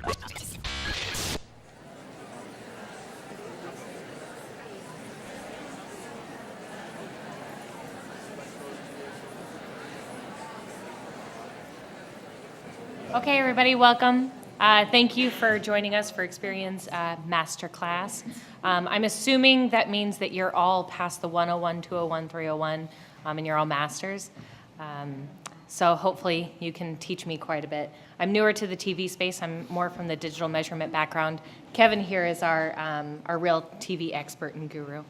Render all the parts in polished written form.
Okay, everybody, welcome. Thank you for joining us for Experian's Masterclass. I'm assuming that means that you're all past the 101, 201, 301, and you're all masters. So hopefully you can teach me quite a bit. I'm newer to the TV space. I'm more from the digital measurement background. Kevin here is our real TV expert and guru.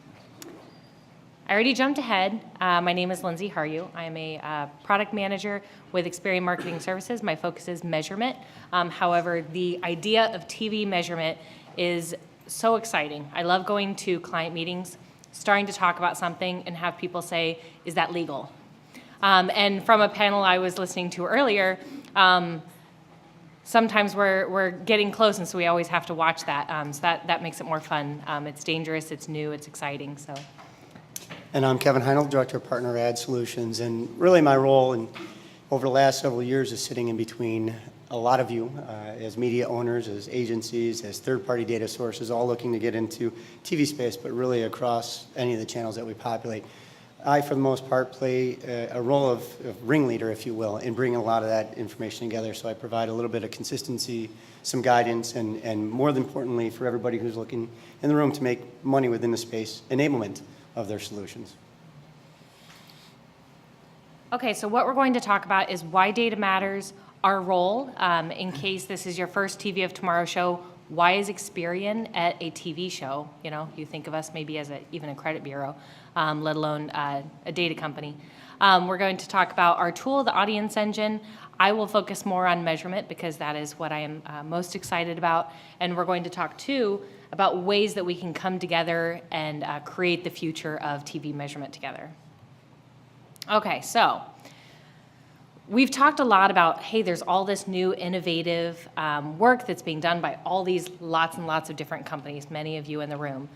I already jumped ahead. My name is Lindsay Haryu. I am a product manager with Experian Marketing Services. My focus is measurement. However, the idea of TV measurement is so exciting. I love going to client meetings, starting to talk about something and have people say, is that legal? And from a panel I was listening to earlier, sometimes we're getting close, and so we always have to watch that. So that makes it more fun. It's dangerous, it's new, it's exciting. So. And I'm Kevin Heinel, Director of Partner Ad Solutions. And really my role over the last several years is sitting in between a lot of you as media owners, as agencies, as third-party data sources, all looking to get into TV space, but really across any of the channels that we populate. I, for the most part, play a role of ringleader, if you will, in bringing a lot of that information together. So I provide a little bit of consistency, some guidance, and more than importantly, for everybody who's looking in the room to make money within the space, enablement of their solutions. Okay, so what we're going to talk about is why data matters, our role. In case this is your first TV of Tomorrow show, why is Experian at a TV show? You know, you think of us maybe as even a credit bureau, let alone a data company. We're going to talk about our tool, the audience engine. I will focus more on measurement because that is what I am most excited about. And we're going to talk too about ways that we can come together and create the future of TV measurement together. Okay, so we've talked a lot about, hey, there's all this new innovative work that's being done by all these lots and lots of different companies, many of you in the room.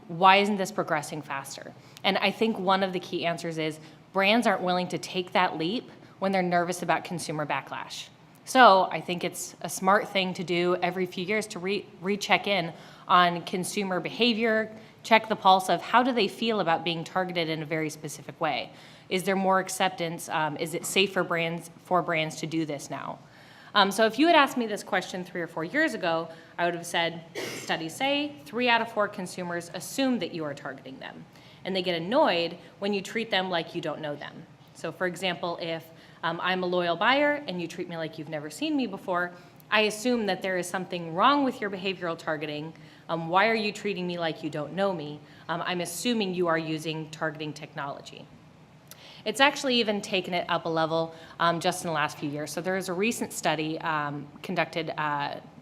Why isn't this progressing faster? And I think one of the key answers is brands aren't willing to take that leap when they're nervous about consumer backlash. So I think it's a smart thing to do every few years to recheck in on consumer behavior, check the pulse of how do they feel about being targeted in a very specific way. Is there more acceptance? Is it safe for brands to do this now? So if you had asked me this question 3 or 4 years ago, I would have said, studies say 3 out of 4 consumers assume that you are targeting them. And they get annoyed when you treat them like you don't know them. So for example, if I'm a loyal buyer and you treat me like you've never seen me before, I assume that there is something wrong with your behavioral targeting. Why are you treating me like you don't know me? I'm assuming you are using targeting technology. It's actually even taken it up a level just in the last few years. So there is a recent study conducted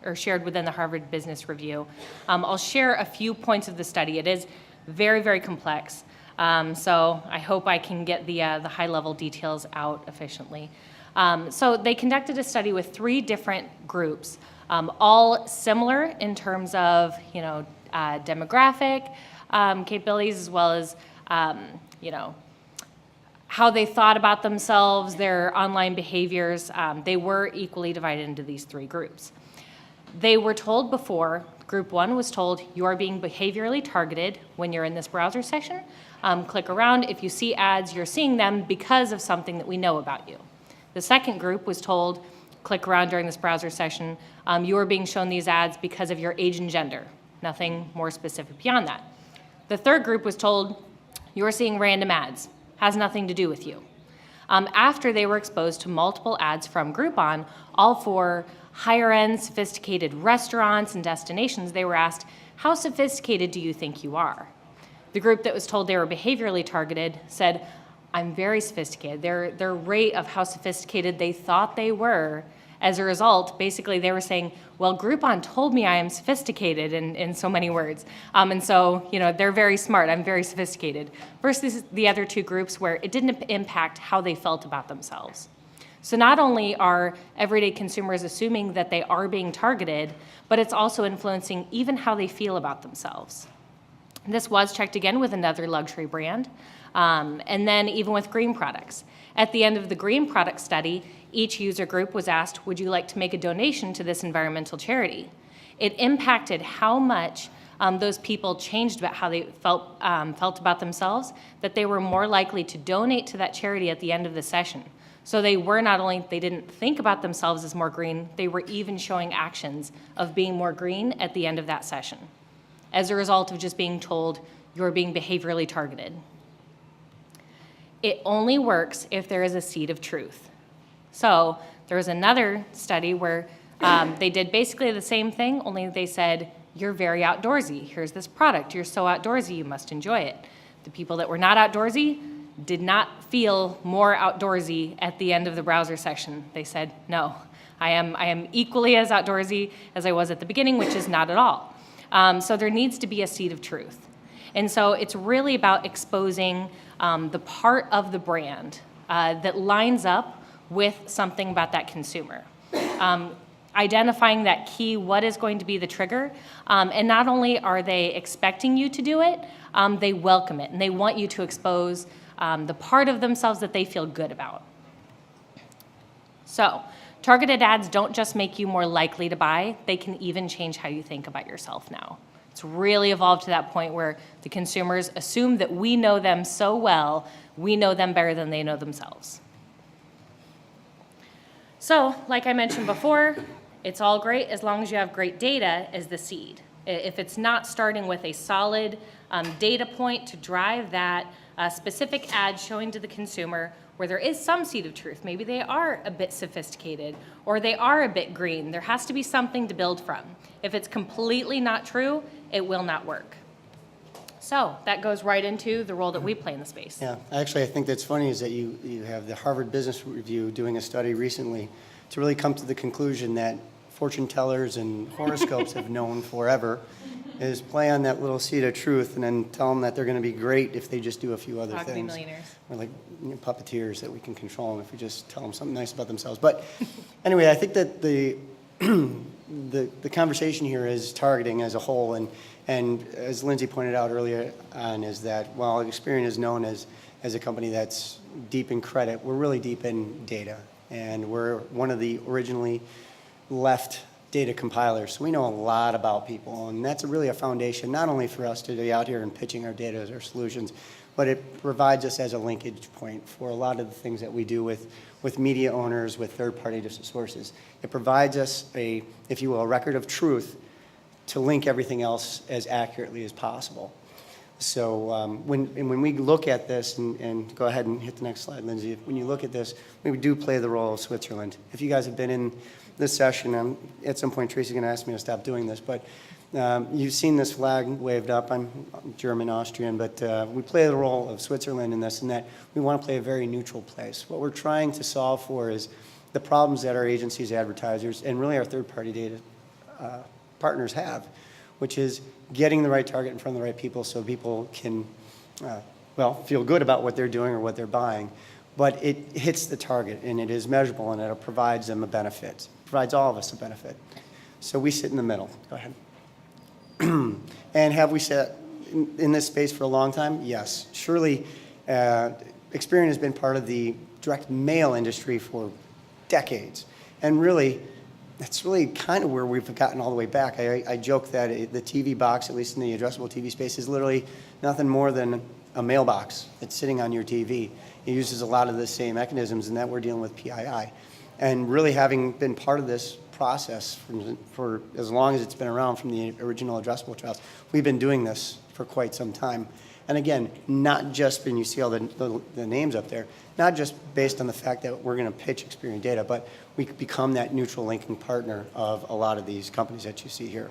or shared within the Harvard Business Review. I'll share a few points of the study. It is very, very complex. So I hope I can get the high-level details out efficiently. So they conducted a study with 3 different groups, all similar in terms of demographic capabilities as well as how they thought about themselves, their online behaviors. They were equally divided into these 3 groups. They were told before, group 1 was told, you are being behaviorally targeted when you're in this browser session. Click around. If you see ads, you're seeing them because of something that we know about you. The second group was told, click around during this browser session. You are being shown these ads because of your age and gender. Nothing more specific beyond that. The third group was told, you're seeing random ads. Has nothing to do with you. After they were exposed to multiple ads from Groupon, all for higher-end, sophisticated restaurants and destinations, they were asked, how sophisticated do you think you are? The group that was told they were behaviorally targeted said, I'm very sophisticated. Their rate of how sophisticated they thought they were, as a result, basically they were saying, well, Groupon told me I am sophisticated in so many words. And so, they're very smart, I'm very sophisticated. Versus the other 2 groups where it didn't impact how they felt about themselves. So not only are everyday consumers assuming that they are being targeted, but it's also influencing even how they feel about themselves. This was checked again with another luxury brand. And then even with green products. At the end of the green product study, each user group was asked, would you like to make a donation to this environmental charity? It impacted how much those people changed about how they felt about themselves, that they were more likely to donate to that charity at the end of the session. So they didn't think about themselves as more green, they were even showing actions of being more green at the end of that session, as a result of just being told you're being behaviorally targeted. It only works if there is a seed of truth. So there was another study where they did basically the same thing, only they said, you're very outdoorsy. Here's this product. You're so outdoorsy, you must enjoy it. The people that were not outdoorsy did not feel more outdoorsy at the end of the browser session. They said, no, I am equally as outdoorsy as I was at the beginning, which is not at all. So there needs to be a seed of truth. And so it's really about exposing the part of the brand that lines up with something about that consumer. Identifying that key, what is going to be the trigger, and not only are they expecting you to do it, they welcome it, and they want you to expose the part of themselves that they feel good about. So, targeted ads don't just make you more likely to buy, they can even change how you think about yourself now. It's really evolved to that point where the consumers assume that we know them so well, we know them better than they know themselves. So, like I mentioned before, it's all great as long as you have great data as the seed. If it's not starting with a solid data point to drive that specific ad showing to the consumer where there is some seed of truth, maybe they are a bit sophisticated or they are a bit green, there has to be something to build from. If it's completely not true, it will not work. So that goes right into the role that we play in the space. Yeah, actually, I think that's funny is that you have the Harvard Business Review doing a study recently to really come to the conclusion that fortune tellers and horoscopes have known forever is play on that little seed of truth and then tell them that they're going to be great if they just do a few other Talk to be things. millionaires. We're like puppeteers that we can control them if we just tell them something nice about themselves. But anyway, I think that the conversation here is targeting as a whole, and as Lindsay pointed out earlier on, is that while Experian is known as a company that's deep in credit, we're really deep in data, and we're one of the originally left data compilers. So we know a lot about people, and that's really a foundation not only for us to be out here and pitching our data as our solutions, but it provides us as a linkage point for a lot of the things that we do with media owners, with third-party sources. It provides us a, if you will, a record of truth to link everything else as accurately as possible. So when we look at this, and go ahead and hit the next slide, Lindsay, when you look at this, we do play the role of Switzerland. If you guys have been in this session, at some point Tracy's going to ask me to stop doing this, but you've seen this flag waved up. I'm German, Austrian, but we play the role of Switzerland in this, in that we want to play a very neutral place. What we're trying to solve for is the problems that our agencies, advertisers, and really our third-party data partners have, which is getting the right target in front of the right people so people can, feel good about what they're doing or what they're buying. But it hits the target, and it is measurable, and it provides them a benefit. It provides all of us a benefit. So we sit in the middle. Go ahead. And have we sat in this space for a long time? Yes. Surely, Experian has been part of the direct mail industry for decades. And really, that's really kind of where we've gotten all the way back. I joke that the TV box, at least in the addressable TV space, is literally nothing more than a mailbox that's sitting on your TV. It uses a lot of the same mechanisms, and that we're dealing with PII. And really having been part of this process for as long as it's been around from the original addressable trials, we've been doing this for quite some time. And again, not just when you see all the names up there, not just based on the fact that we're going to pitch Experian data, but we become that neutral linking partner of a lot of these companies that you see here.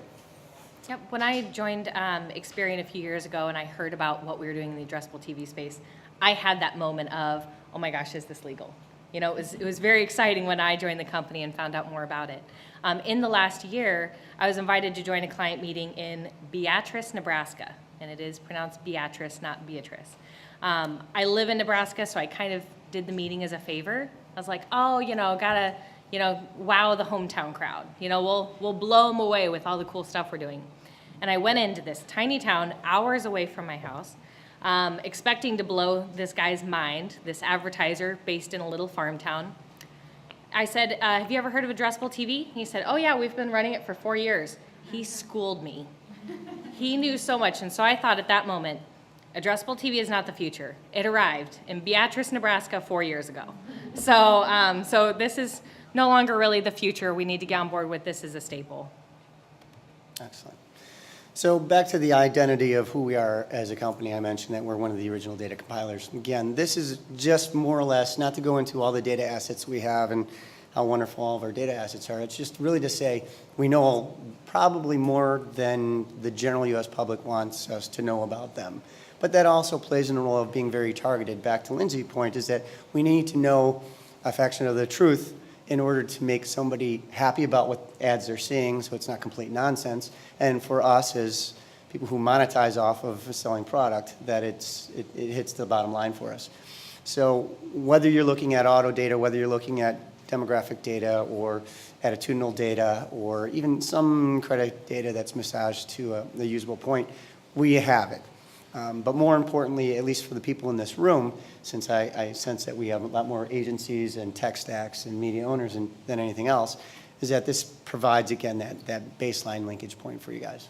Yep. When I joined Experian a few years ago and I heard about what we were doing in the addressable TV space, I had that moment of, oh my gosh, is this legal? You know, it was very exciting when I joined the company and found out more about it. In the last year, I was invited to join a client meeting in Beatrice, Nebraska, and it is pronounced Beatrice, not Beatrice. I live in Nebraska, so I kind of did the meeting as a favor. I was like, oh, gotta, wow the hometown crowd. We'll blow them away with all the cool stuff we're doing. And I went into this tiny town, hours away from my house, expecting to blow this guy's mind, this advertiser based in a little farm town. I said, have you ever heard of Addressable TV? He said, oh yeah, we've been running it for 4 years. He schooled me. He knew so much, and so I thought at that moment, Addressable TV is not the future. It arrived in Beatrice, Nebraska 4 years ago. So this is no longer really the future. We need to get on board with this as a staple. Excellent. So back to the identity of who we are as a company, I mentioned that we're one of the original data compilers. Again, this is just more or less, not to go into all the data assets we have and how wonderful all of our data assets are. It's just really to say we know probably more than the general U.S. public wants us to know about them. But that also plays in the role of being very targeted. Back to Lindsay's point is that we need to know a fraction of the truth in order to make somebody happy about what ads they're seeing, so it's not complete nonsense. And for us as people who monetize off of selling product, that it hits the bottom line for us. So whether you're looking at auto data, whether you're looking at demographic data or attitudinal data or even some credit data that's massaged to a usable point, we have it. But more importantly, at least for the people in this room, since I sense that we have a lot more agencies and tech stacks and media owners than anything else, is that this provides, again, that baseline linkage point for you guys.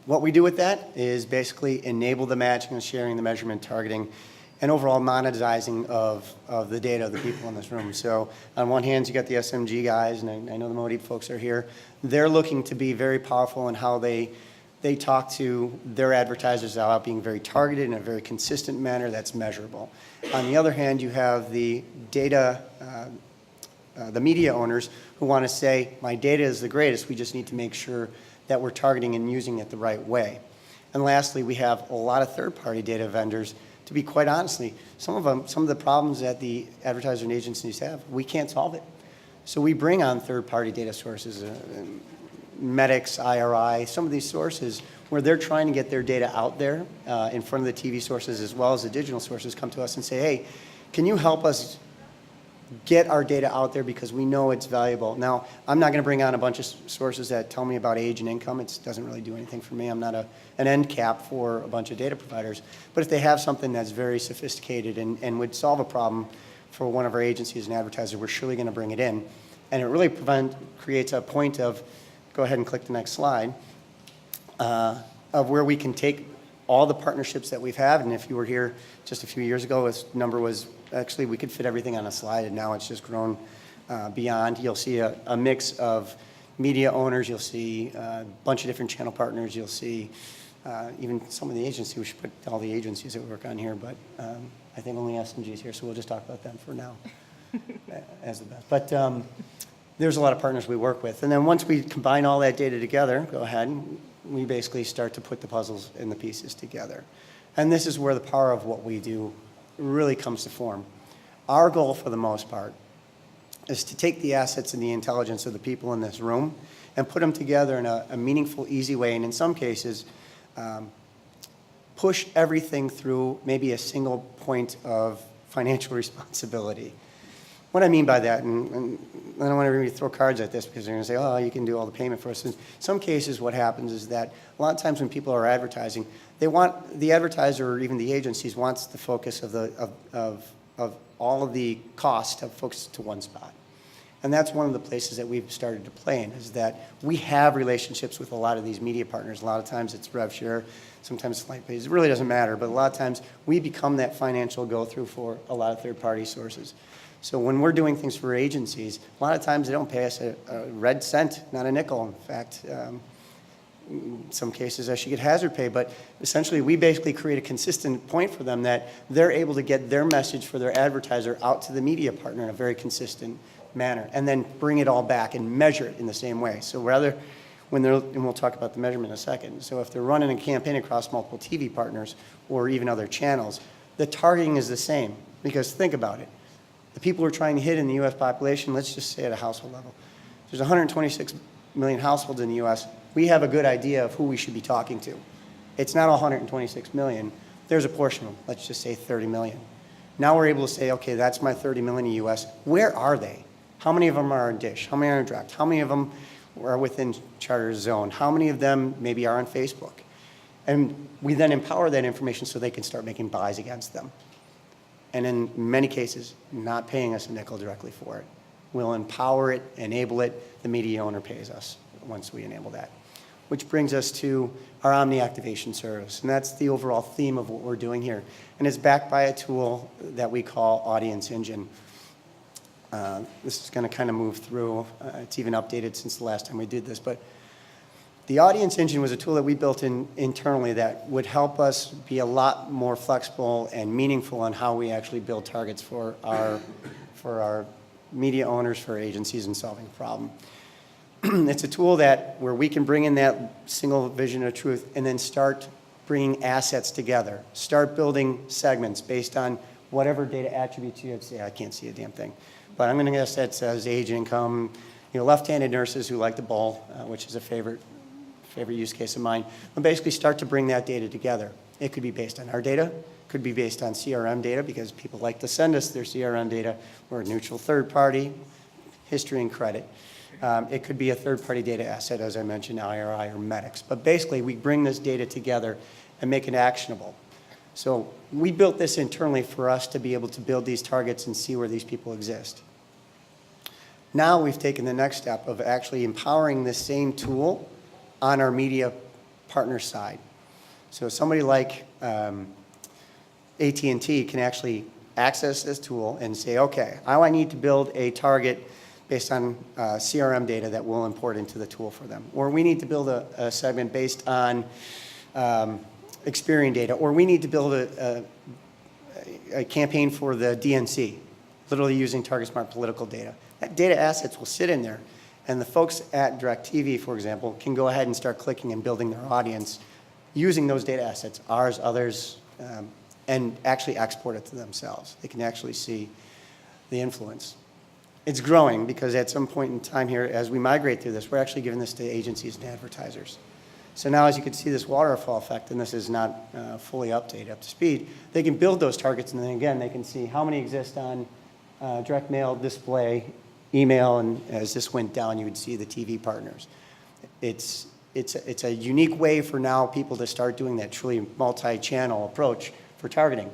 What we do with that is basically enable the matching and sharing, the measurement, targeting, and overall monetizing of the data of the people in this room. So on one hand, you got the SMG guys, and I know the Modib folks are here. They're looking to be very powerful in how they talk to their advertisers about being very targeted in a very consistent manner that's measurable. On the other hand, you have the data, the media owners who want to say, my data is the greatest, we just need to make sure that we're targeting and using it the right way. And lastly, we have a lot of third-party data vendors. To be quite honestly, some of the problems that the advertiser and agencies have, we can't solve it. So we bring on third-party data sources, Medix, IRI, some of these sources where they're trying to get their data out there in front of the TV sources as well as the digital sources come to us and say, hey, can you help us get our data out there because we know it's valuable. Now, I'm not going to bring on a bunch of sources that tell me about age and income. It doesn't really do anything for me. I'm not an end cap for a bunch of data providers. But if they have something that's very sophisticated and would solve a problem for one of our agencies and advertisers, we're surely going to bring it in. And it really creates a point of, go ahead and click the next slide, of where we can take all the partnerships that we've had. And if you were here just a few years ago, this number was, actually we could fit everything on a slide, and now it's just grown beyond. You'll see a mix of media owners, you'll see a bunch of different channel partners, you'll see even some of the agencies. We should put all the agencies that we work on here, but I think only SMG is here, so we'll just talk about them for now as the best. But there's a lot of partners we work with. And then once we combine all that data together, go ahead, we basically start to put the puzzles and the pieces together. And this is where the power of what we do really comes to form. Our goal, for the most part, is to take the assets and the intelligence of the people in this room and put them together in a meaningful, easy way, and in some cases, push everything through maybe a single point of financial responsibility. What I mean by that, and I don't want to really throw cards at this because they're going to say, oh, you can do all the payment for us. In some cases, what happens is that a lot of times when people are advertising, they want, the advertiser or even the agencies wants the focus of all of the cost of focused to one spot. And that's one of the places that we've started to play in, is that we have relationships with a lot of these media partners. A lot of times it's rev share, sometimes slight pays. It really doesn't matter, but a lot of times we become that financial go-through for a lot of third-party sources. So when we're doing things for agencies, a lot of times they don't pay us a red cent, not a nickel. In fact, in some cases I should get hazard pay, but essentially we basically create a consistent point for them that they're able to get their message for their advertiser out to the media partner in a very consistent manner, and then bring it all back and measure it in the same way. So rather, when they're, and we'll talk about the measurement in a second, so if they're running a campaign across multiple TV partners or even other channels, the targeting is the same, because think about it. The people we're trying to hit in the U.S. population, let's just say at a household level, there's 126 million households in the U.S. We have a good idea of who we should be talking to. It's not all 126 million. There's a portion of them, let's just say 30 million. Now we're able to say, okay, that's my 30 million in the U.S. Where are they? How many of them are on Dish? How many are on Direct? How many of them are within Charter Zone? How many of them maybe are on Facebook? And we then empower that information so they can start making buys against them. And in many cases, not paying us a nickel directly for it. We'll empower it, enable it, the media owner pays us once we enable that. Which brings us to our Omni Activation Service, and that's the overall theme of what we're doing here. And it's backed by a tool that we call Audience Engine. This is going to kind of move through. It's even updated since the last time we did this, but the Audience Engine was a tool that we built internally that would help us be a lot more flexible and meaningful on how we actually build targets for our media owners, for agencies, in solving a problem. It's a tool where we can bring in that single vision of truth and then start bringing assets together. Start building segments based on whatever data attributes you have. Say, I can't see a damn thing. But I'm going to guess that says age, income, left-handed nurses who like to bowl, which is a favorite use case of mine. But basically start to bring that data together. It could be based on our data. Could be based on CRM data because people like to send us their CRM data. We're a neutral third party, history and credit. It could be a third-party data asset, as I mentioned, IRI or Medics. But basically, we bring this data together and make it actionable. So we built this internally for us to be able to build these targets and see where these people exist. Now we've taken the next step of actually empowering this same tool on our media partner side. So somebody like AT&T can actually access this tool and say, okay, I need to build a target based on CRM data that we'll import into the tool for them. Or we need to build a segment based on Experian data. Or we need to build a campaign for the DNC, literally using TargetSmart political data. That data assets will sit in there. And the folks at DirecTV, for example, can go ahead and start clicking and building their audience using those data assets, ours, others, and actually export it to themselves. They can actually see the influence. It's growing because at some point in time here, as we migrate through this, we're actually giving this to agencies and advertisers. So now as you can see this waterfall effect, and this is not fully updated up to speed, they can build those targets, and then again, they can see how many exist on direct mail, display, email, and as this went down, you would see the TV partners. It's a unique way for now people to start doing that truly multi-channel approach for targeting.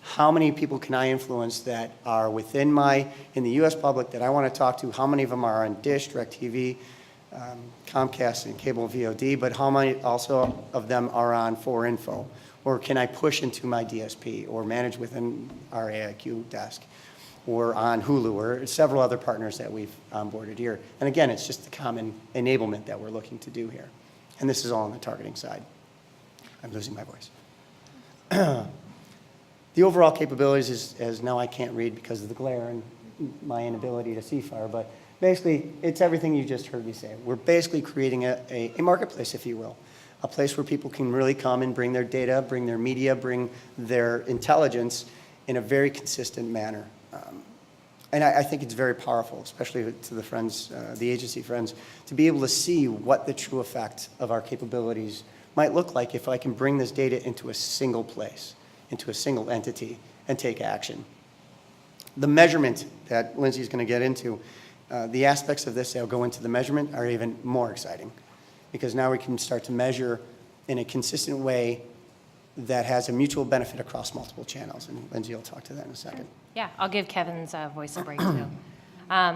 How many people can I influence that are within in the US public that I want to talk to? How many of them are on Dish, DirecTV, Comcast, and cable VOD, but how many also of them are on 4Info? Or can I push into my DSP or manage within our AIQ desk? Or on Hulu, or several other partners that we've onboarded here. And again, it's just the common enablement that we're looking to do here. And this is all on the targeting side. I'm losing my voice. The overall capabilities is now I can't read because of the glare and my inability to see far, but basically it's everything you just heard me say. We're basically creating a marketplace, if you will, a place where people can really come and bring their data, bring their media, bring their intelligence in a very consistent manner. And I think it's very powerful, especially to the friends, the agency friends, to be able to see what the true effect of our capabilities might look like if I can bring this data into a single place, into a single entity, and take action. The measurement that Lindsay's going to get into, the aspects of this that will go into the measurement are even more exciting, because now we can start to measure in a consistent way that has a mutual benefit across multiple channels. And Lindsay will talk to that in a second. Yeah, I'll give Kevin's voice a break too.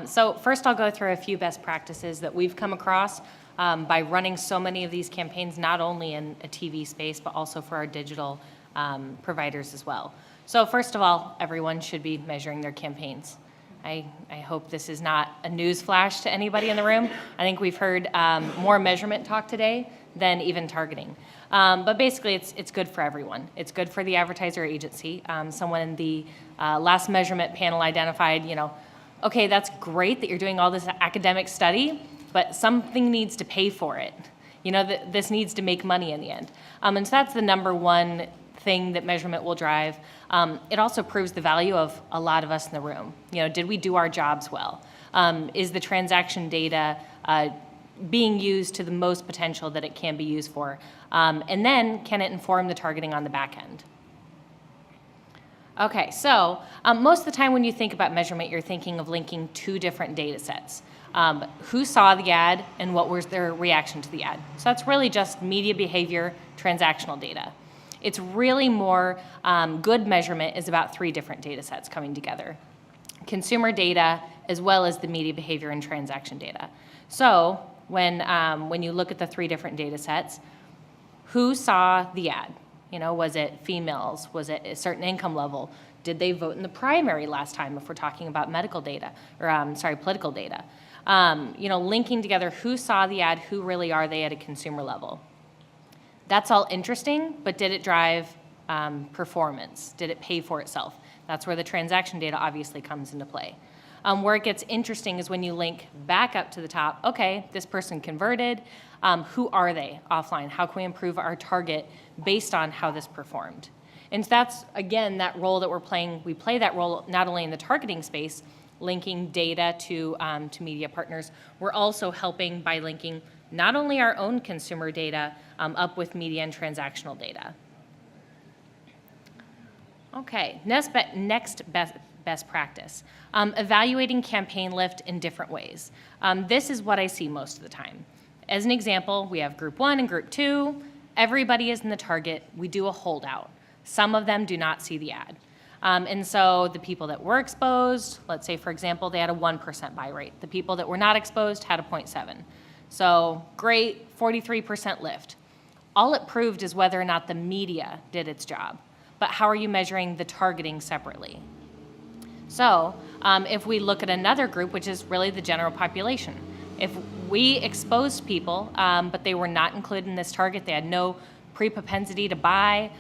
So first I'll go through a few best practices that we've come across by running so many of these campaigns, not only in a TV space, but also for our digital providers as well. So first of all, everyone should be measuring their campaigns. I hope this is not a news flash to anybody in the room. I think we've heard more measurement talk today than even targeting. But basically, it's good for everyone. It's good for the advertiser agency. Someone in the last measurement panel identified, okay, that's great that you're doing all this academic study, but something needs to pay for it. This needs to make money in the end. And so that's the number one thing that measurement will drive. It also proves the value of a lot of us in the room. Did we do our jobs well? Is the transaction data being used to the most potential that it can be used for? And then can it inform the targeting on the back end? Okay, so most of the time when you think about measurement, you're thinking of linking two different data sets. who saw the ad and what was their reaction to the ad. So that's really just media behavior, transactional data. It's really more, good measurement is about 3 different data sets coming together. Consumer data, as well as the media behavior and transaction data. So when you look at the 3 different data sets, who saw the ad? Was it females? Was it a certain income level? Did they vote in the primary last time if we're talking about medical data, or political data? Linking together who saw the ad, who really are they at a consumer level. That's all interesting, but did it drive performance? Did it pay for itself? That's where the transaction data obviously comes into play. Where it gets interesting is when you link back up to the top, okay, this person converted, who are they offline? How can we improve our target based on how this performed? And that's, again, that role that we're playing. We play that role not only in the targeting space, linking data to media partners, we're also helping by linking not only our own consumer data up with media and transactional data. Okay, next best practice. Evaluating campaign lift in different ways. This is what I see most of the time. As an example, we have group 1 and group 2. Everybody is in the target. We do a holdout. Some of them do not see the ad. And so the people that were exposed, let's say, for example, they had a 1% buy rate. The people that were not exposed had a 0.7. So great, 43% lift. All it proved is whether or not the media did its job. But how are you measuring the targeting separately? So if we look at another group, which is really the general population, if we exposed people, but they were not included in this target, they had no pre-propensity to buy,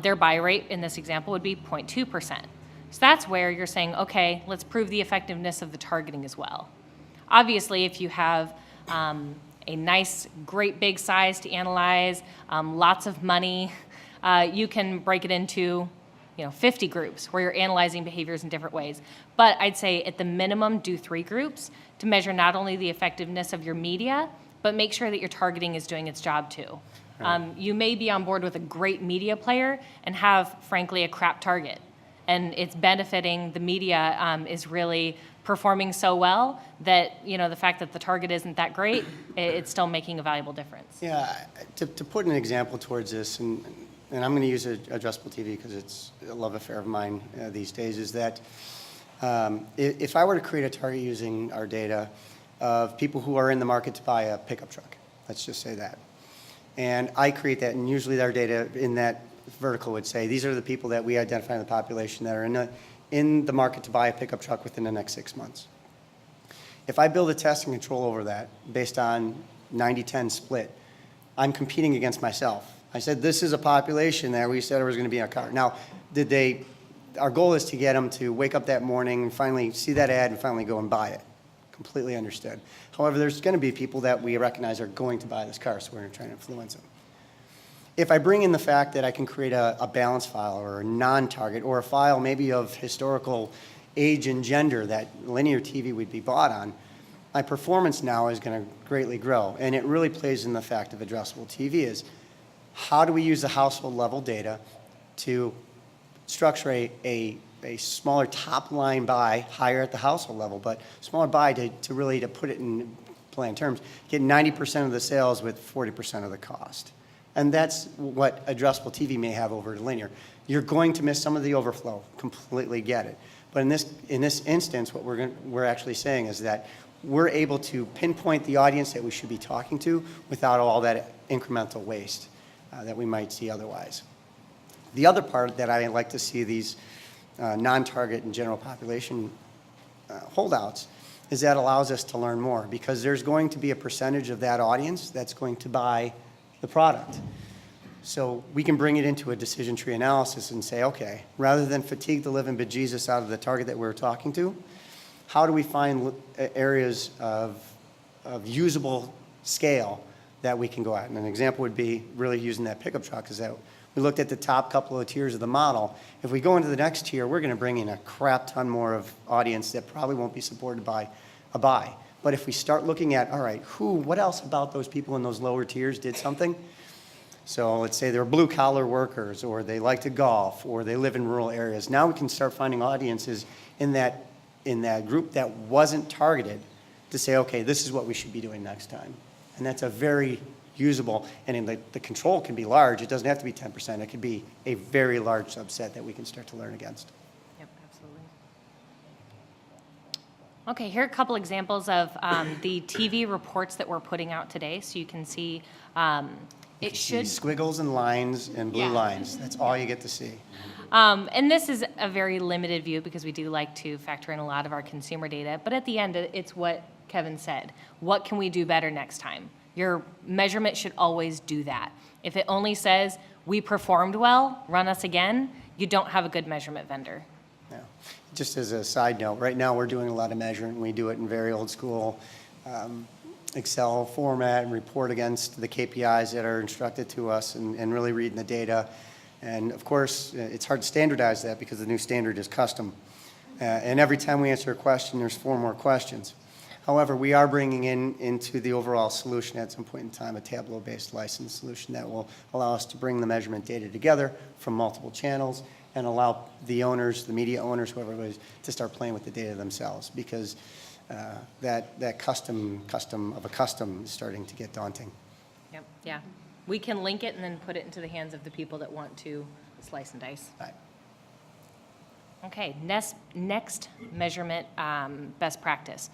their buy rate in this example would be 0.2%. So that's where you're saying, okay, let's prove the effectiveness of the targeting as well. Obviously, if you have a nice, great big size to analyze, lots of money, you can break it into 50 groups where you're analyzing behaviors in different ways. But I'd say at the minimum, do 3 groups to measure not only the effectiveness of your media, but make sure that your targeting is doing its job too. Right. You may be on board with a great media player and have, frankly, a crap target. And it's benefiting, the media is really performing so well that, the fact that the target isn't that great, it's still making a valuable difference. Yeah, to put an example towards this, and I'm going to use Addressable TV because it's a love affair of mine these days, is that if I were to create a target using our data of people who are in the market to buy a pickup truck, let's just say that, and I create that, and usually our data in that vertical would say, these are the people that we identify in the population that are in the market to buy a pickup truck within the next 6 months. If I build a test and control over that based on 90-10 split, I'm competing against myself. I said, this is a population that we said was going to be in a car. Now, our goal is to get them to wake up that morning and finally see that ad and finally go and buy it. Completely understood. However, there's going to be people that we recognize are going to buy this car, so we're going to try to influence them. If I bring in the fact that I can create a balance file or a non-target or a file maybe of historical age and gender that linear TV would be bought on, my performance now is going to greatly grow. And it really plays in the fact of addressable TV is how do we use the household level data to structure a smaller top line buy higher at the household level, but smaller buy to really put it in plain terms, get 90% of the sales with 40% of the cost. And that's what addressable TV may have over to linear. You're going to miss some of the overflow, completely get it. But in this instance, what we're actually saying is that we're able to pinpoint the audience that we should be talking to without all that incremental waste that we might see otherwise. The other part that I like to see these non-target and general population holdouts is that allows us to learn more because there's going to be a percentage of that audience that's going to buy the product. So we can bring it into a decision tree analysis and say, okay, rather than fatigue the living bejesus out of the target that we're talking to, how do we find areas of usable scale that we can go at? And an example would be really using that pickup truck is that we looked at the top couple of tiers of the model. If we go into the next tier, we're going to bring in a crap ton more of audience that probably won't be supported by a buy. But if we start looking at, all right, what else about those people in those lower tiers did something? So let's say they're blue-collar workers, or they like to golf, or they live in rural areas. Now we can start finding audiences in that group that wasn't targeted to say, okay, this is what we should be doing next time. And that's a very usable, and in the control can be large. It doesn't have to be 10%. It could be a very large subset that we can start to learn against. Yep, absolutely. Okay, here are a couple examples of the TV reports that we're putting out today, so you can see You can see squiggles and lines and blue lines. That's all you get to see. And this is a very limited view because we do like to factor in a lot of our consumer data, but at the end, it's what Kevin said. What can we do better next time? Your measurement should always do that. If it only says, we performed well, run us again, you don't have a good measurement vendor. Yeah. Just as a side note, right now we're doing a lot of measuring. We do it in very old school Excel format and report against the KPIs that are instructed to us and really reading the data. And of course, it's hard to standardize that because the new standard is custom. And every time we answer a question, there's 4 more questions. However, we are bringing into the overall solution at some point in time a Tableau-based license solution that will allow us to bring the measurement data together from multiple channels and allow the owners, the media owners, whoever it is, to start playing with the data themselves, because that custom of a custom is starting to get daunting. Yep, yeah. We can link it and then put it into the hands of the people that want to slice and dice. Right. Okay, next measurement best practice.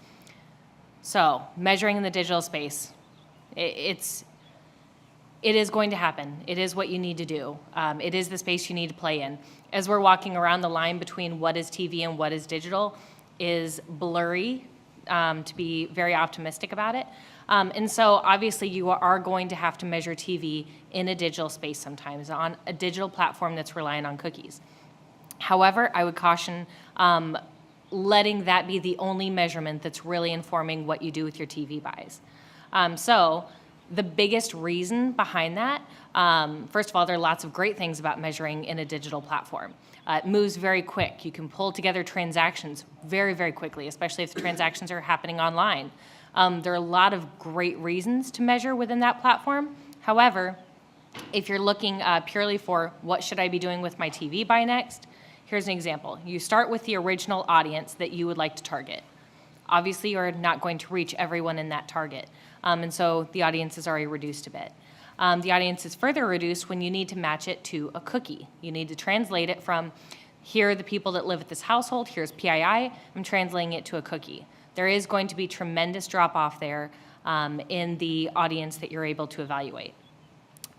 So, measuring in the digital space, it is going to happen. It is what you need to do. It is the space you need to play in. As we're walking around, the line between what is TV and what is digital is blurry, to be very optimistic about it. And so, obviously, you are going to have to measure TV in a digital space sometimes, on a digital platform that's relying on cookies. However, I would caution letting that be the only measurement that's really informing what you do with your TV buys. So the biggest reason behind that, first of all, there are lots of great things about measuring in a digital platform. It moves very quick. You can pull together transactions very, very quickly, especially if the transactions are happening online. There are a lot of great reasons to measure within that platform. However, if you're looking purely for what should I be doing with my TV buy next, here's an example. You start with the original audience that you would like to target. Obviously, you're not going to reach everyone in that target, and so the audience is already reduced a bit. The audience is further reduced when you need to match it to a cookie. You need to translate it from, here are the people that live at this household, here's PII, I'm translating it to a cookie. There is going to be tremendous drop-off there in the audience that you're able to evaluate.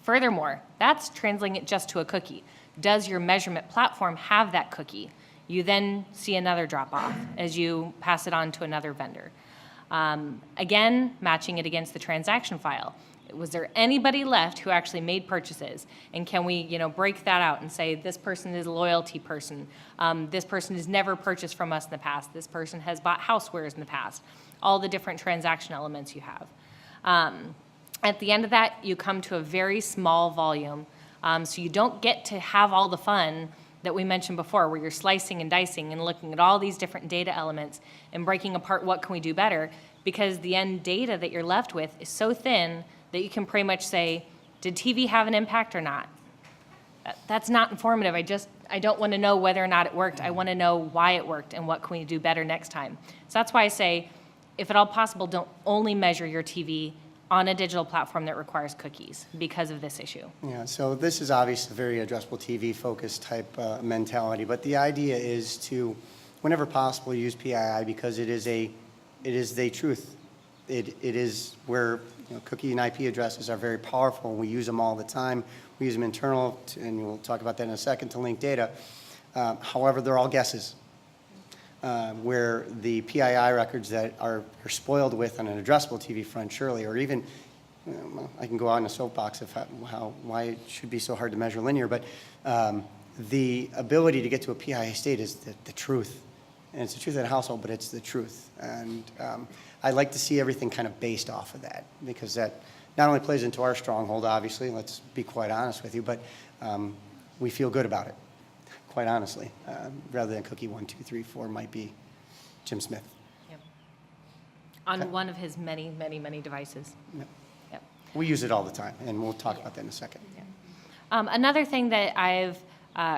Furthermore, that's translating it just to a cookie. Does your measurement platform have that cookie? You then see another drop-off as you pass it on to another vendor. Again, matching it against the transaction file. Was there anybody left who actually made purchases? And can we, break that out and say, this person is a loyalty person. This person has never purchased from us in the past. This person has bought housewares in the past. All the different transaction elements you have. At the end of that, you come to a very small volume. So you don't get to have all the fun that we mentioned before, where you're slicing and dicing and looking at all these different data elements and breaking apart what can we do better, because the end data that you're left with is so thin that you can pretty much say, did TV have an impact or not? That's not informative. I don't want to know whether or not it worked. I want to know why it worked and what can we do better next time. So that's why I say, if at all possible, don't only measure your TV on a digital platform that requires cookies because of this issue. Yeah, so this is obviously a very addressable TV focused type mentality, but the idea is to, whenever possible, use PII because it is the truth. It is where cookie and IP addresses are very powerful. We use them all the time. We use them internal, and we'll talk about that in a second, to link data. However, they're all guesses. Where the PII records that are spoiled with on an addressable TV front, surely, or even, I can go on a soapbox of why it should be so hard to measure linear, but the ability to get to a PII state is the truth. And it's the truth of the household, but it's the truth. And I like to see everything kind of based off of that, because that not only plays into our stronghold, obviously, let's be quite honest with you, but we feel good about it. Quite honestly, rather than cookie 1, 2, 3, 4 might be Jim Smith. Yep. On one of his many, many, many devices. Yep. Yep. We use it all the time, and we'll talk about that in a second. Another thing that I've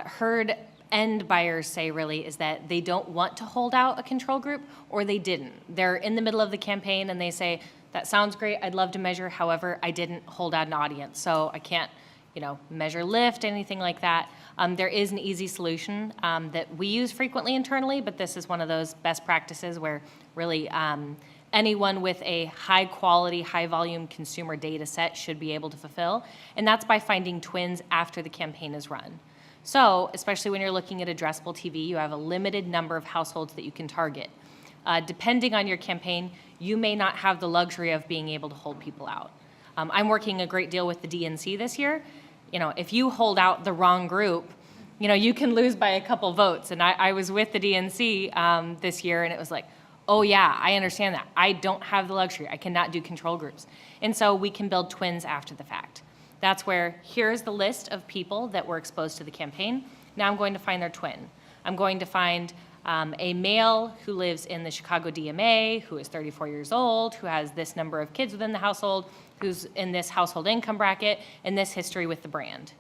heard end buyers say really is that they don't want to hold out a control group, or they didn't. They're in the middle of the campaign and they say, that sounds great, I'd love to measure, however, I didn't hold out an audience, so I can't measure lift, anything like that. There is an easy solution that we use frequently internally, but this is one of those best practices where really anyone with a high quality, high volume consumer data set should be able to fulfill, and that's by finding twins after the campaign is run. So, especially when you're looking at addressable TV, you have a limited number of households that you can target. Depending on your campaign, you may not have the luxury of being able to hold people out. I'm working a great deal with the DNC this year. If you hold out the wrong group, you can lose by a couple votes. And I was with the DNC this year, and it was like, oh yeah, I understand that. I don't have the luxury. I cannot do control groups. And so we can build twins after the fact. That's where, here's the list of people that were exposed to the campaign. Now I'm going to find their twin. I'm going to find a male who lives in the Chicago DMA, who is 34 years old, who has this number of kids within the household, who's in this household income bracket, and this history with the brand.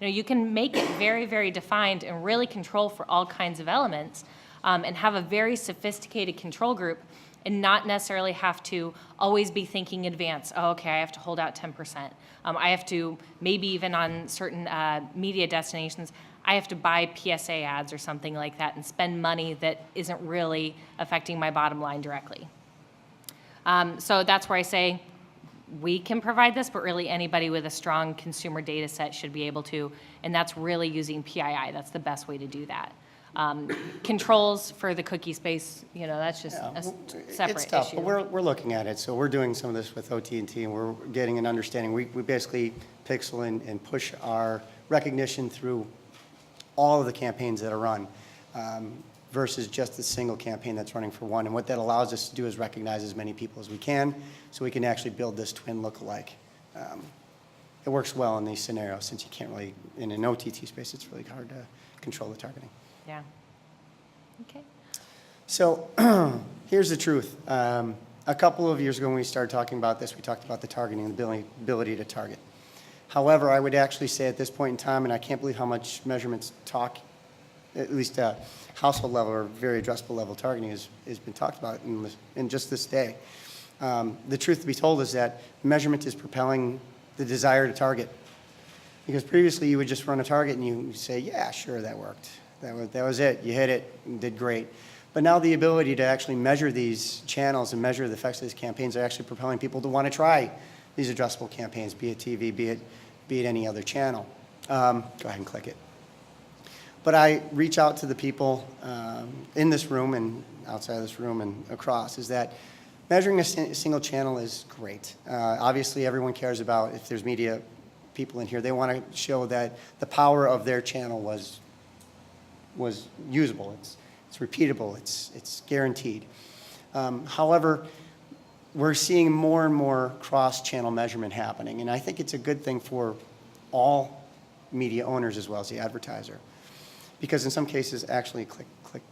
You can make it very, very defined and really control for all kinds of elements and have a very sophisticated control group and not necessarily have to always be thinking in advance, oh, okay, I have to hold out 10%. I have to, maybe even on certain media destinations, I have to buy PSA ads or something like that and spend money that isn't really affecting my bottom line directly. So that's where I say we can provide this, but really anybody with a strong consumer data set should be able to, and that's really using PII. That's the best way to do that. Controls for the cookie space, that's just a separate It's tough, issue. but we're looking at it. So we're doing some of this with OT&T, and we're getting an understanding. We basically pixel and push our recognition through all of the campaigns that are run versus just a single campaign that's running for one. And what that allows us to do is recognize as many people as we can so we can actually build this twin lookalike. It works well in these scenarios since you can't really, in an OTT space, it's really hard to control the targeting. Yeah. Okay. So here's the truth. A couple of years ago when we started talking about this, we talked about the targeting and the ability to target. However, I would actually say at this point in time, and I can't believe how much measurements talk, at least household level or very addressable level targeting has been talked about in just this day. The truth to be told is that measurement is propelling the desire to target. Because previously you would just run a target and you say, yeah, sure, that worked. That was it. You hit it and did great. But now the ability to actually measure these channels and measure the effects of these campaigns are actually propelling people to want to try these addressable campaigns, be it TV, be it any other channel. Go ahead and click it. But I reach out to the people in this room and outside of this room and across, is that measuring a single channel is great. Obviously, everyone cares about, if there's media people in here, they want to show that the power of their channel was usable, it's repeatable, it's guaranteed. However, we're seeing more and more cross-channel measurement happening, and I think it's a good thing for all media owners as well as the advertiser. Because in some cases, actually click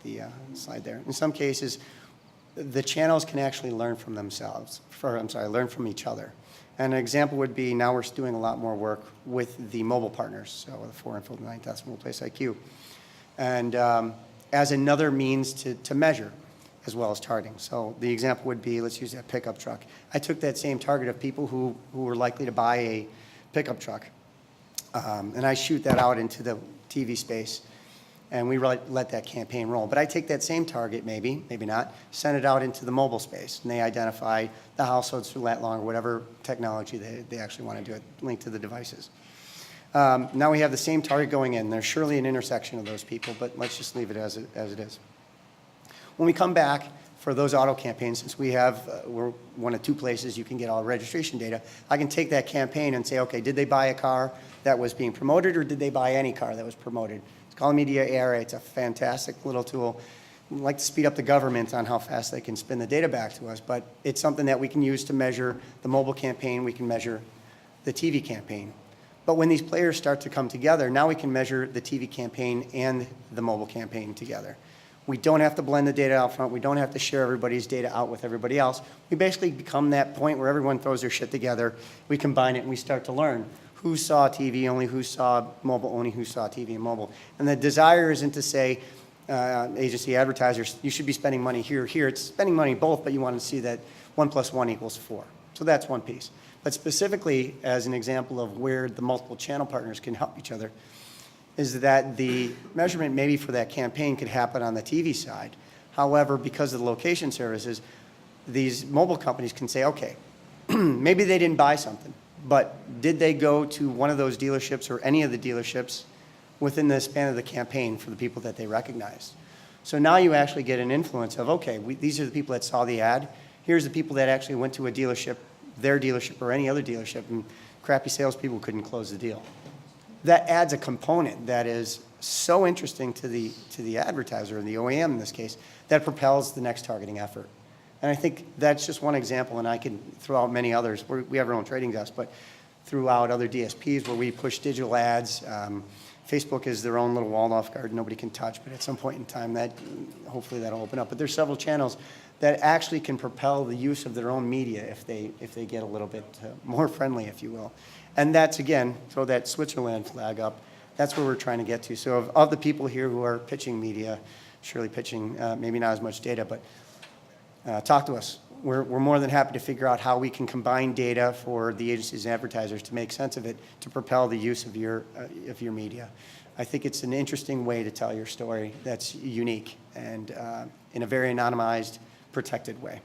the slide there. In some cases, the channels can actually learn from themselves, learn from each other. And an example would be, now we're doing a lot more work with the mobile partners, so the 4 and 9 decimal place IQ. And as another means to measure as well as targeting. So the example would be, let's use that pickup truck. I took that same target of people who were likely to buy a pickup truck, and I shoot that out into the TV space, and we let that campaign roll. But I take that same target, maybe not, send it out into the mobile space, and they identify the households through lat long or whatever technology they actually want to do it, linked to the devices. Now we have the same target going in. There's surely an intersection of those people, but let's just leave it as it is. When we come back for those auto campaigns, since we're one of two places you can get all registration data, I can take that campaign and say, okay, did they buy a car that was being promoted, or did they buy any car that was promoted? It's called Media ARA. It's a fantastic little tool. We'd like to speed up the government on how fast they can spin the data back to us, but it's something that we can use to measure the mobile campaign. We can measure the TV campaign. But when these players start to come together, now we can measure the TV campaign and the mobile campaign together. We don't have to blend the data out front. We don't have to share everybody's data out with everybody else. We basically become that point where everyone throws their shit together. We combine it and we start to learn who saw TV only, who saw mobile only, who saw TV and mobile. And the desire isn't to say, agency advertisers, you should be spending money here, here. It's spending money both, but you want to see that 1 + 1 = 4. So that's one piece. But specifically, as an example of where the multiple channel partners can help each other, is that the measurement maybe for that campaign could happen on the TV side. However, because of the location services, these mobile companies can say, okay, maybe they didn't buy something, but did they go to one of those dealerships or any of the dealerships within the span of the campaign for the people that they recognize? So now you actually get an influence of, okay, these are the people that saw the ad. Here's the people that actually went to a dealership, their dealership or any other dealership, and crappy salespeople couldn't close the deal. That adds a component that is so interesting to the advertiser, and the OEM in this case, that propels the next targeting effort. And I think that's just one example, and I can throw out many others. We have our own trading desk, but throughout other DSPs where we push digital ads. Facebook is their own little walled-off garden nobody can touch, but at some point in time, that hopefully that'll open up. But there's several channels that actually can propel the use of their own media if they get a little bit more friendly, if you will. And that's, again, throw that Switzerland flag up. That's where we're trying to get to. So of the people here who are pitching media, surely pitching maybe not as much data, but talk to us. We're more than happy to figure out how we can combine data for the agencies and advertisers to make sense of it, to propel the use of your media. I think it's an interesting way to tell your story that's unique and in a very anonymized, protected way.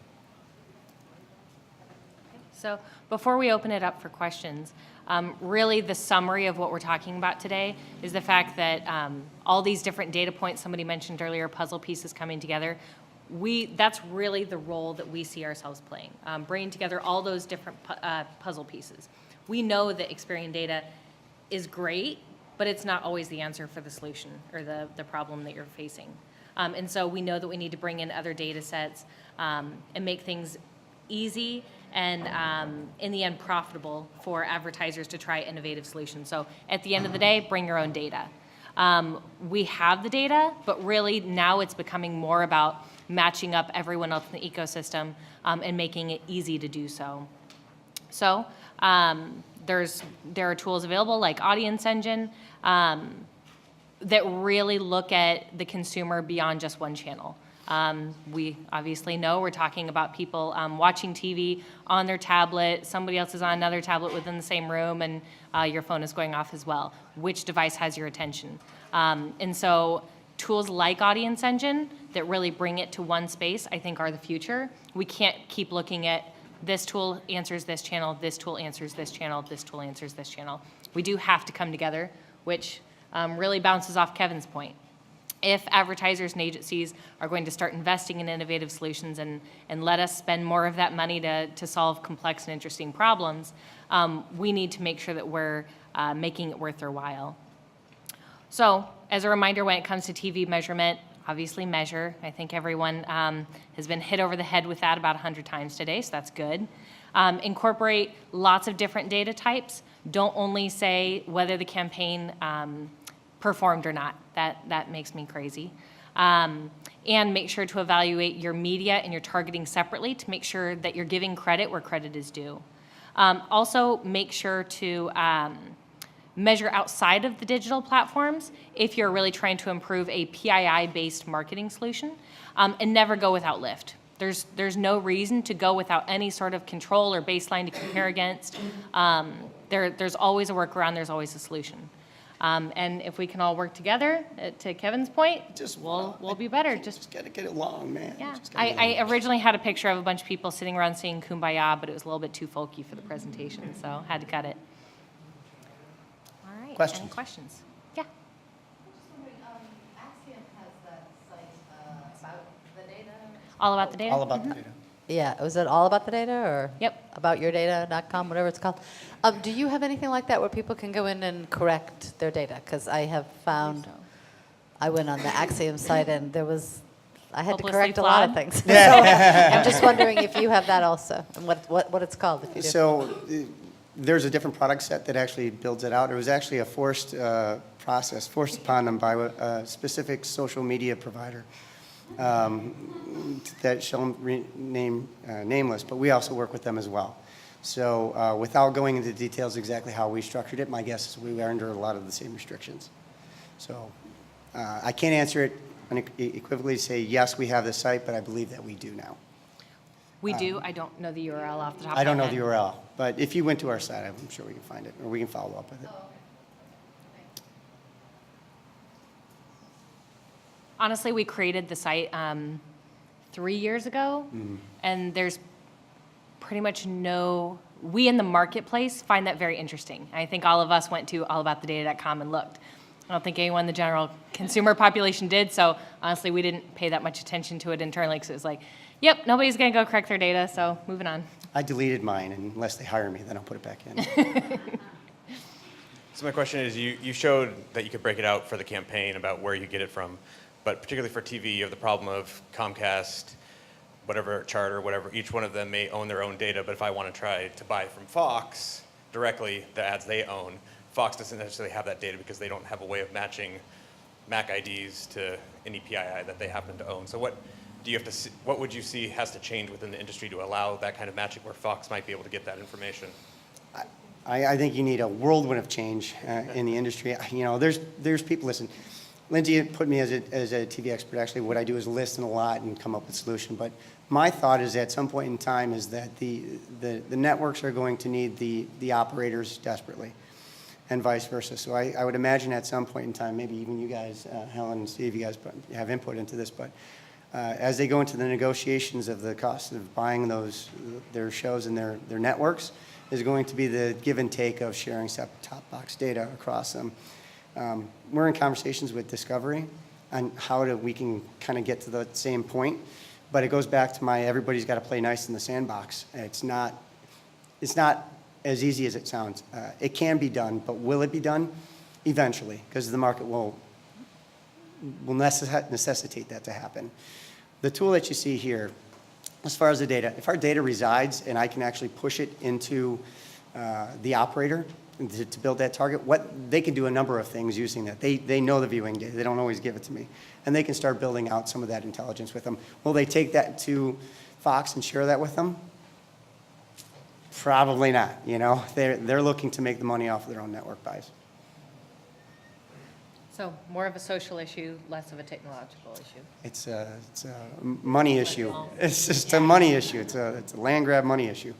So before we open it up for questions, really the summary of what we're talking about today is the fact that all these different data points somebody mentioned earlier, puzzle pieces coming together, that's really the role that we see ourselves playing, bringing together all those different puzzle pieces. We know that Experian data is great, but it's not always the answer for the solution or the problem that you're facing. And so we know that we need to bring in other data sets and make things easy and in the end profitable for advertisers to try innovative solutions. So at the end of the day, bring your own data. We have the data, but really now it's becoming more about matching up everyone else in the ecosystem and making it easy to do so. So there are tools available like Audience Engine that really look at the consumer beyond just one channel. We obviously know we're talking about people watching TV on their tablet, somebody else is on another tablet within the same room, and your phone is going off as well. Which device has your attention? And so tools like Audience Engine that really bring it to one space, I think, are the future. We can't keep looking at this tool answers this channel, this tool answers this channel, this tool answers this channel. We do have to come together, which really bounces off Kevin's point. If advertisers and agencies are going to start investing in innovative solutions and let us spend more of that money to solve complex and interesting problems, we need to make sure that we're making it worth their while. So as a reminder, when it comes to TV measurement, obviously measure. I think everyone has been hit over the head with that about 100 times today, so that's good. Incorporate lots of different data types. Don't only say whether the campaign performed or not. That makes me crazy. And make sure to evaluate your media and your targeting separately to make sure that you're giving credit where credit is due. Also, make sure to measure outside of the digital platforms if you're really trying to improve a PII-based marketing solution, and never go without lift. There's no reason to go without any sort of control or baseline to compare against. There's always a workaround, there's always a solution. And if we can all work together, to Kevin's point, we'll be better. Just gotta get it long, man. Yeah. I originally had a picture of a bunch of people sitting around singing Kumbaya, but it was a little bit too folky for the presentation, so had to cut it. All right. Questions? Any questions? Yeah. Experian has that site about the data. All about the data? All about the data. Yeah, was it all about the data or? Yep. Aboutyourdata.com, whatever it's called. Do you have anything like that where people can go in and correct their data? Because I have found, I went on the Axiom site and I had to Hopelessly correct a lot of flawed? things. So I'm just wondering if you have that also and what it's called. If you do. So there's a different product set that actually builds it out. It was actually a forced process, forced upon them by a specific social media provider. that shall remain nameless, but we also work with them as well. So without going into details exactly how we structured it, my guess is we are under a lot of the same restrictions. So I can't answer it unequivocally, say, yes, we have this site, but I believe that we do now. We do. I don't know the URL off the top of my head. I don't know the URL, but if you went to our site, I'm sure we can find it, or we can follow up with it. Honestly, we created the site 3 years ago, and there's pretty much we in the marketplace find that very interesting. I think all of us went to allaboutthedata.com and looked. I don't think anyone in the general consumer population did, so honestly, we didn't pay that much attention to it internally because it was like, yep, nobody's going to go correct their data, so moving on. I deleted mine, and unless they hire me, then I'll put it back in. So my question is, you showed that you could break it out for the campaign about where you get it from, but particularly for TV, you have the problem of Comcast, whatever, Charter, whatever, each one of them may own their own data, but if I want to try to buy from Fox directly, the ads they own, Fox doesn't necessarily have that data because they don't have a way of matching MAC IDs to any PII that they happen to own. So what would you see has to change within the industry to allow that kind of matching where Fox might be able to get that information? I think you need a whirlwind of change in the industry. You know, there's people, listen, Lindsay put me as a TV expert. Actually, what I do is listen a lot and come up with a solution. But my thought is at some point in time is that the networks are going to need the operators desperately, and vice versa. So I would imagine at some point in time, maybe even you guys, Helen and Steve, you guys have input into this, but as they go into the negotiations of the cost of buying their shows and their networks, is going to be the give and take of sharing set-top box data across them. We're in conversations with Discovery on how we can kind of get to the same point, but it goes back to everybody's got to play nice in the sandbox. It's not as easy as it sounds. It can be done, but will it be done? Eventually, because the market will necessitate that to happen. The tool that you see here, as far as the data, if our data resides and I can actually push it into the operator to build that target, they can do a number of things using that. They know the viewing data. They don't always give it to me. And they can start building out some of that intelligence with them. Will they take that to Fox and share that with them? Probably not. You know, they're looking to make the money off of their own network buys. So more of a social issue, less of a technological issue. It's a money issue. It's just a money issue. It's a land grab money issue.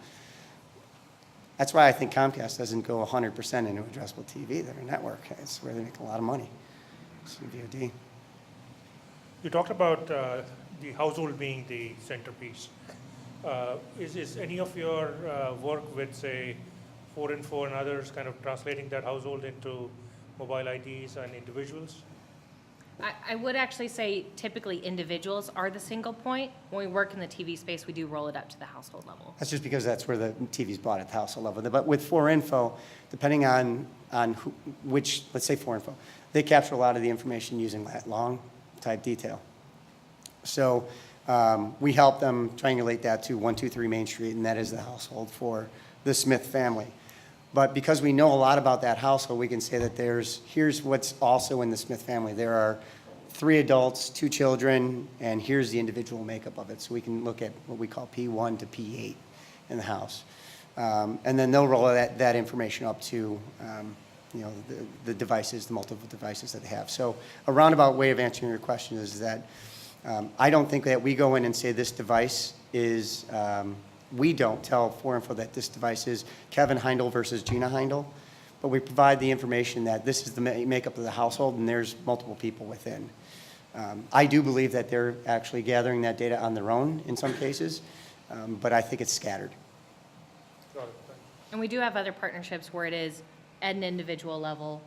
That's why I think Comcast doesn't go 100% into addressable TV. They're a network. It's where they make a lot of money. It's VOD. You talked about the household being the centerpiece. Is any of your work with, say, 4Info and others kind of translating that household into mobile IDs and individuals? I would actually say typically individuals are the single point. When we work in the TV space, we do roll it up to the household level. That's just because that's where the TV's bought at the household level. But with 4Info, depending on which, let's say 4Info, they capture a lot of the information using that long type detail. So we help them triangulate that to 123 Main Street, and that is the household for the Smith family. But because we know a lot about that household, we can say that here's what's also in the Smith family. There are 3 adults, 2 children, and here's the individual makeup of it. So we can look at what we call P1 to P8 in the house. And then they'll roll that information up to the devices, the multiple devices that they have. So a roundabout way of answering your question is that I don't think that we go in and say this device is we don't tell 4Info that this device is Kevin Heindel versus Gina Heindel, but we provide the information that this is the makeup of the household and there's multiple people within. I do believe that they're actually gathering that data on their own in some cases, but I think it's scattered. Got it. And we do have other partnerships where it is at an individual level.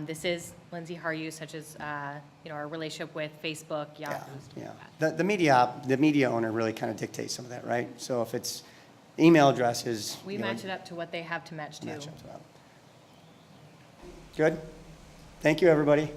This is Lindsay Haryu, such as our relationship with Facebook, Yahoo. Yeah. The media owner really kind of dictates some of that, right? So if it's email addresses, We match it up to what they have to match to. match up to that. Good. Thank you, everybody.